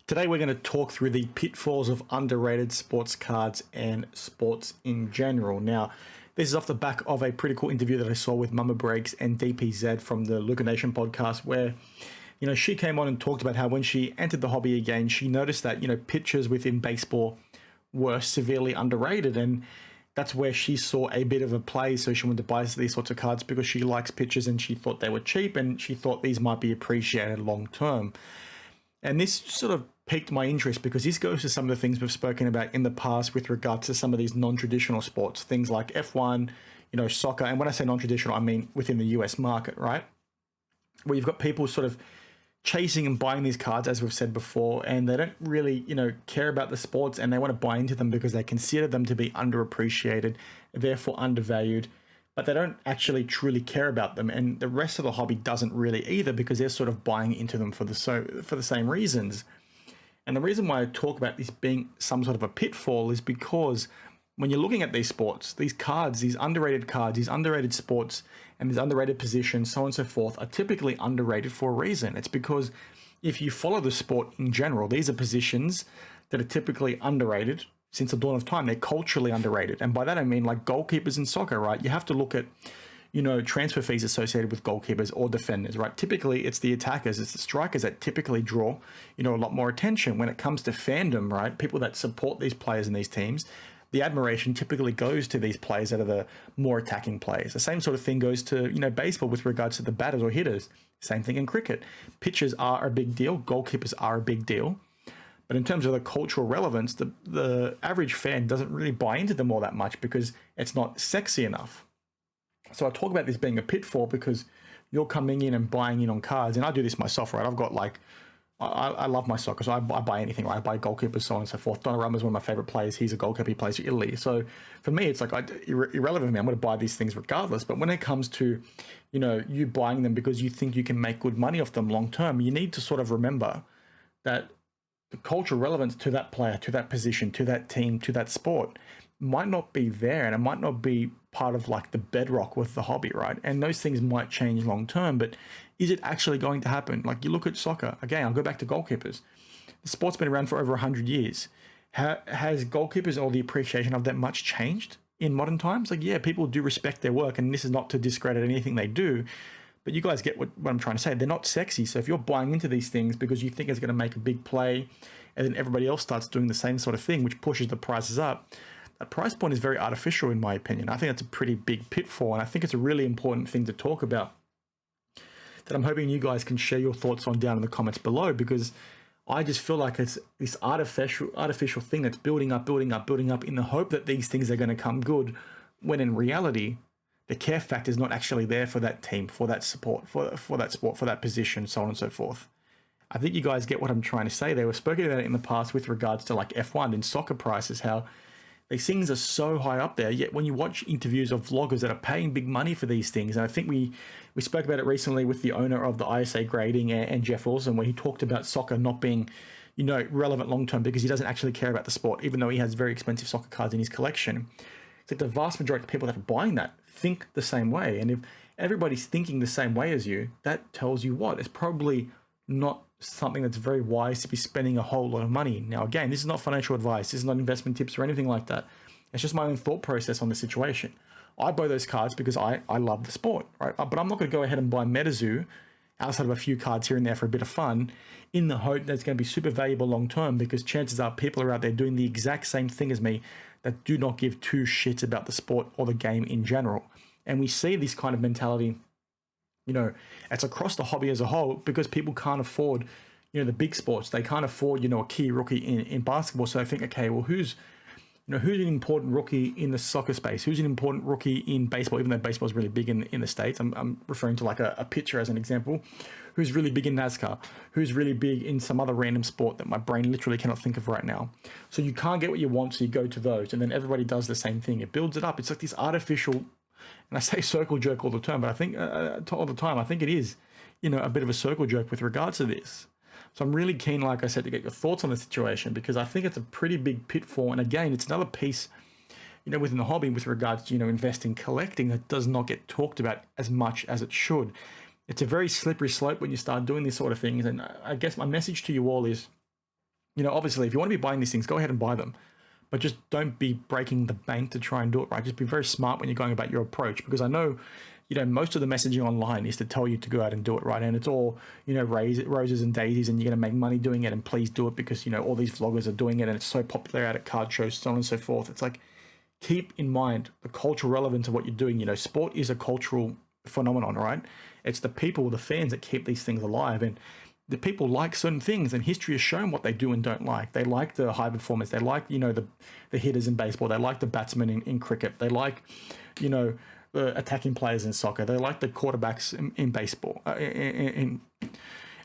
Today we're going to talk through the pitfalls of underrated sports cards and sports in general. Now, this is off the back of a pretty cool interview that I saw with Mama Breaks and DPZ from the Luca Nation podcast where, she came on and talked about how when she entered the hobby again, she noticed that, pitchers within baseball were severely underrated, and that's where she saw a bit of a play. So she wanted to buy these sorts of cards because she likes pitchers and she thought they were cheap and she thought these might be appreciated long term. And this sort of piqued my interest because this goes to some of the things we've spoken about in the past with regards to some of these non-traditional sports, things like F1, soccer. And when I say non-traditional, I mean within the US market, right? Where you've got people sort of chasing and buying these cards, as we've said before, and they don't really, care about the sports and they want to buy into them because they consider them to be underappreciated, therefore undervalued, but they don't actually truly care about them. And the rest of the hobby doesn't really either because they're sort of buying into them for the same reasons. And the reason why I talk about this being some sort of a pitfall is because when you're looking at these sports, these cards, these underrated cards, these underrated sports, and these underrated positions, so on and so forth, are typically underrated for a reason. It's because if you follow the sport in general, these are positions that are typically underrated since the dawn of time. They're culturally underrated. And by that I mean like goalkeepers in soccer, right? You have to look at transfer fees associated with goalkeepers or defenders, right? Typically, it's the attackers, it's the strikers that typically draw, a lot more attention. When it comes to fandom, right? People that support these players and these teams, the admiration typically goes to these players that are the more attacking players. The same sort of thing goes to, baseball with regards to the batters or hitters. Same thing in cricket. Pitchers are a big deal. Goalkeepers are a big deal. But in terms of the cultural relevance, the average fan doesn't really buy into them all that much because it's not sexy enough. So I talk about this being a pitfall because you're coming in and buying in on cards, and I do this myself, right? I've got I love my soccer, so I buy anything, right? I buy goalkeepers, so on and so forth. Donnarumma is one of my favorite players. He's a goalkeeper, he plays for Italy. So for me, it's like irrelevant to me. I'm going to buy these things regardless. But when it comes to, you buying them because you think you can make good money off them long term, you need to sort of remember that the cultural relevance to that player, to that position, to that team, to that sport might not be there, and it might not be part of like the bedrock with the hobby, right? And those things might change long term, but is it actually going to happen? Like you look at soccer, again, I'll go back to goalkeepers. The sport's been around for over 100 years. Has goalkeepers or the appreciation of them much changed in modern times? Like, yeah, people do respect their work, and this is not to discredit anything they do, but you guys get what I'm trying to say. They're not sexy. So if you're buying into these things because you think it's going to make a big play, and then everybody else starts doing the same sort of thing, which pushes the prices up, that price point is very artificial in my opinion. I think that's a pretty big pitfall, and I think it's a really important thing to talk about that I'm hoping you guys can share your thoughts on down in the comments below, because I just feel like it's this artificial thing that's building up in the hope that these things are going to come good, when in reality, the care factor is not actually there for that team, for that support, for that sport, for that position, so on and so forth. I think you guys get what I'm trying to say. They were spoken about it in the past with regards to like F1 and soccer prices, how these things are so high up there, yet when you watch interviews of vloggers that are paying big money for these things, and I think we spoke about it recently with the owner of the ISA grading and Jeff Wilson, where he talked about soccer not being, relevant long-term because he doesn't actually care about the sport, even though he has very expensive soccer cards in his collection. It's like the vast majority of people that are buying that think the same way. And if everybody's thinking the same way as you, that tells you what? It's probably not something that's very wise to be spending a whole lot of money. Now, again, this is not financial advice. This is not investment tips or anything like that. It's just my own thought process on the situation. I buy those cards because I love the sport, right? But I'm not going to go ahead and buy MetaZoo outside of a few cards here and there for a bit of fun in the hope that it's going to be super valuable long term, because chances are people are out there doing the exact same thing as me that do not give two shits about the sport or the game in general. And we see this kind of mentality, it's across the hobby as a whole, because people can't afford, the big sports. They can't afford, a key rookie in basketball. So they think, okay, well, who's an important rookie in the soccer space? Who's an important rookie in baseball, even though baseball is really big in the States? I'm referring to like a pitcher as an example. Who's really big in NASCAR? Who's really big in some other random sport that my brain literally cannot think of right now? So you can't get what you want, so you go to those, and then everybody does the same thing. It builds it up. It's like this artificial, and I say circle jerk all the time, but I think all the time, I think it is, a bit of a circle jerk with regards to this. So I'm really keen, like I said, to get your thoughts on the situation, because I think it's a pretty big pitfall. And again, it's another piece, within the hobby with regards to, investing, collecting, that does not get talked about as much as it should. It's a very slippery slope when you start doing these sort of things. And I guess my message to you all is, You know, obviously, if you want to be buying these things, go ahead and buy them. But just don't be breaking the bank to try and do it right. Just be very smart when you're going about your approach, because I know, you know, most of the messaging online is to tell you to go out and do it right. And it's all, you know, roses and daisies, and you're going to make money doing it, and please do it because, you know, all these vloggers are doing it and it's so popular out at card shows, so on and so forth. It's like, keep in mind the cultural relevance of what you're doing. You know, sport is a cultural phenomenon, right? It's the people, the fans that keep these things alive. And the people like certain things, and history has shown what they do and don't like. They like the high performance. They like, you know, the hitters in baseball. They like the batsmen in cricket. They like, you know, the attacking players in soccer. They like the quarterbacks in baseball, in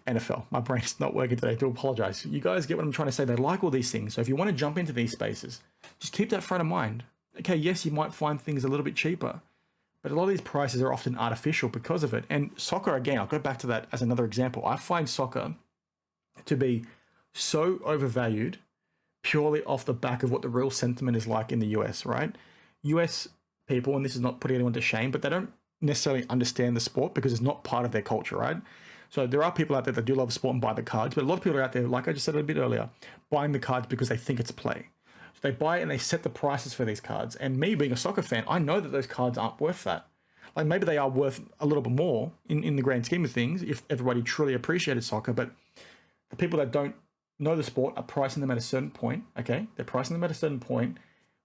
NFL. My brain's not working today. I do apologize. You guys get what I'm trying to say. They like all these things. So if you want to jump into these spaces, just keep that front of mind. Okay, yes, you might find things a little bit cheaper, but a lot of these prices are often artificial because of it. And soccer, again, I'll go back to that as another example. I find soccer to be so overvalued purely off the back of what the real sentiment is like in the US, right? US people, and this is not putting anyone to shame, but they don't necessarily understand the sport because it's not part of their culture, right? So there are people out there that do love sport and buy the cards, but a lot of people are out there, like I just said a bit earlier, buying the cards because they think it's play. They buy it and they set the prices for these cards. And me being a soccer fan, I know that those cards aren't worth that. Like maybe they are worth a little bit more in the grand scheme of things if everybody truly appreciated soccer. But the people that don't know the sport are pricing them at a certain point. Okay, they're pricing them at a certain point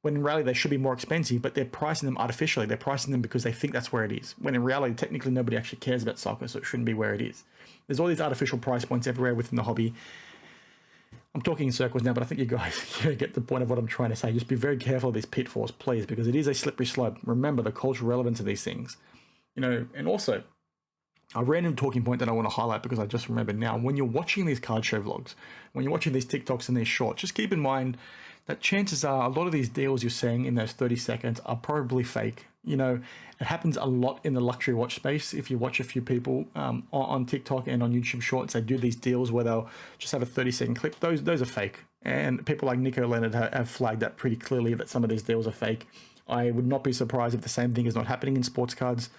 when in reality they should be more expensive, but they're pricing them artificially. They're pricing them because they think that's where it is. When in reality, technically nobody actually cares about soccer, so it shouldn't be where it is. There's all these artificial price points everywhere within the hobby. I'm talking in circles now, but I think you guys get the point of what I'm trying to say. Just be very careful of these pitfalls, please, because it is a slippery slope. Remember the cultural relevance of these things. You know, and also, a random talking point that I want to highlight because I just remembered now, when you're watching these card show vlogs, when you're watching these TikToks and these shorts, just keep in mind that chances are a lot of these deals you're seeing in those 30 seconds are probably fake. You know, it happens a lot in the luxury watch space. If you watch a few people on TikTok and on YouTube Shorts, they do these deals where they'll just have a 30-second clip. Those are fake. And people like Nico Leonard have flagged that pretty clearly that some of these deals are fake. I would not be surprised if the same thing is not happening in sports cards.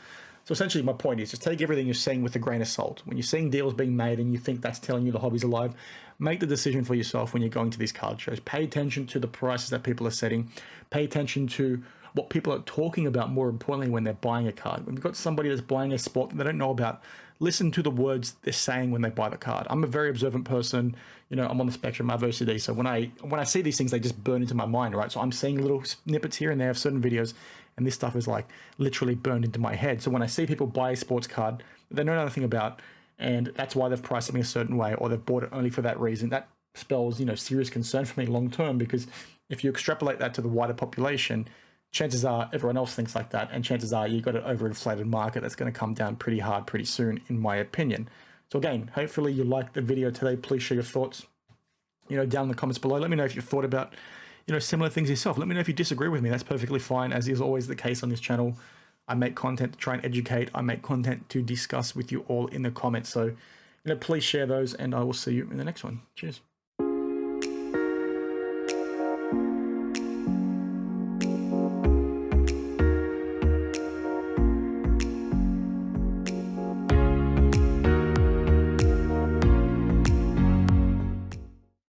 So essentially my point is just take everything you're saying with a grain of salt. When you're seeing deals being made and you think that's telling you the hobby's alive, make the decision for yourself when you're going to these card shows. Pay attention to the prices that people are setting. Pay attention to what people are talking about, more importantly, when they're buying a card. When you've got somebody that's buying a sport that they don't know about, listen to the words they're saying when they buy the card. I'm a very observant person. You know, I'm on the spectrum, I have OCD. So when I see these things, they just burn into my mind, right? So I'm seeing little snippets here and there of certain videos, and this stuff is like literally burned into my head. So when I see people buy a sports card that they know nothing about, and that's why they've priced something a certain way, or they've bought it only for that reason, that spells, you know, serious concern for me long term, because if you extrapolate that to the wider population, chances are everyone else thinks like that, and chances are you've got an overinflated market that's going to come down pretty hard pretty soon, in my opinion. So again, hopefully you liked the video today. Please share your thoughts, you know, down in the comments below. Let me know if you've thought about, you know, similar things yourself. Let me know if you disagree with me. That's perfectly fine, as is always the case on this channel. I make content to try and educate. I make content to discuss with you all in the comments. So, you know, please share those, and I will see you in the next one. Cheers.